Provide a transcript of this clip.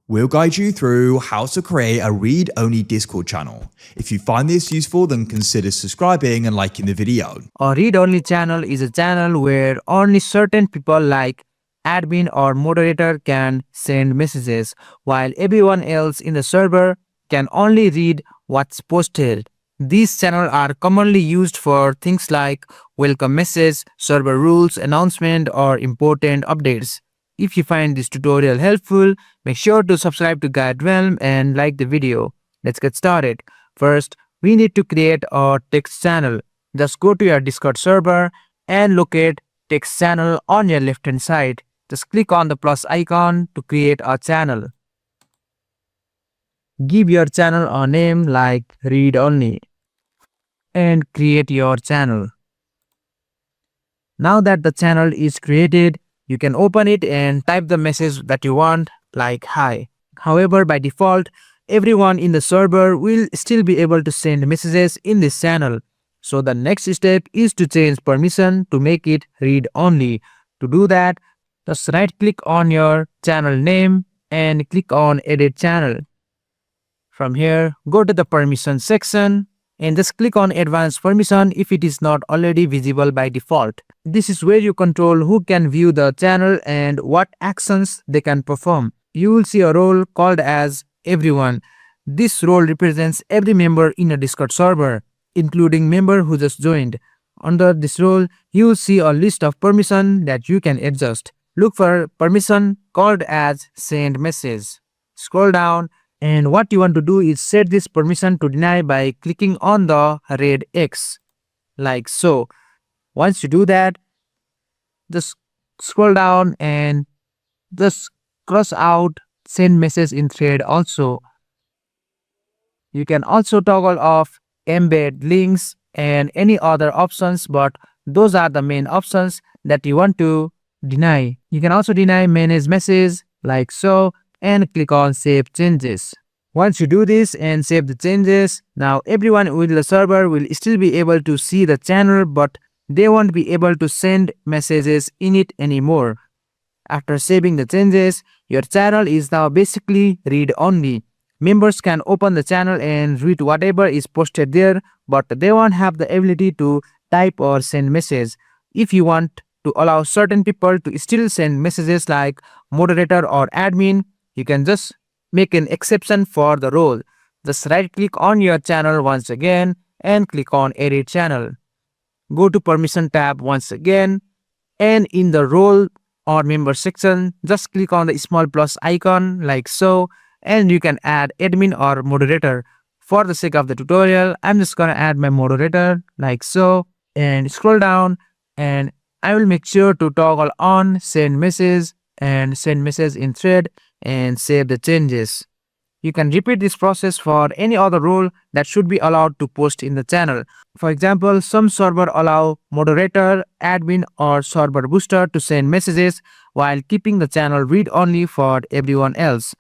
We'll guide you through how to create a read-only Discord channel. If you find this useful, then consider subscribing and liking the video. A read-only channel is a channel where only certain people like admin or moderator can send messages, while everyone else in the server can only read what's posted. These channels are commonly used for things like welcome message, server rules, announcement, or important updates. If you find this tutorial helpful, make sure to subscribe to GuideRealm and like the video. Let's get started. First, we need to create a text channel. Just go to your Discord server and locate text channel on your left hand side. Just click on the plus icon to create a channel. Give your channel a name like read only and create your channel. Now that the channel is created, you can open it and type the message that you want like hi. However, by default, everyone in the server will still be able to send messages in this channel. So the next step is to change permission to make it read only. To do that, just right click on your channel name and click on edit channel. From here, go to the permission section and just click on advanced permission if it is not already visible by default. This is where you control who can view the channel and what actions they can perform. You will see a role called as everyone. This role represents every member in a Discord server, including member who just joined. Under this role, you will see a list of permission that you can adjust. Look for permission called as send message. Scroll down and what you want to do is set this permission to deny by clicking on the red X like so. Once you do that, just scroll down and just cross out send message in thread also. You can also toggle off embed links and any other options, but those are the main options that you want to deny. You can also deny manage message like so and click on save changes. Once you do this and save the changes, now everyone with the server will still be able to see the channel, but they won't be able to send messages in it anymore. After saving the changes, your channel is now basically read only. Members can open the channel and read whatever is posted there, but they won't have the ability to type or send message. If you want to allow certain people to still send messages like moderator or admin, you can just make an exception for the role. Just right click on your channel once again and click on edit channel. Go to permission tab once again and in the role or member section, just click on the small plus icon like so and you can add admin or moderator. For the sake of the tutorial, I'm just gonna add my moderator like so and scroll down and I will make sure to toggle on send message and send message in thread and save the changes. You can repeat this process for any other role that should be allowed to post in the channel. For example, some server allow moderator, admin or server booster to send messages while keeping the channel read only for everyone else.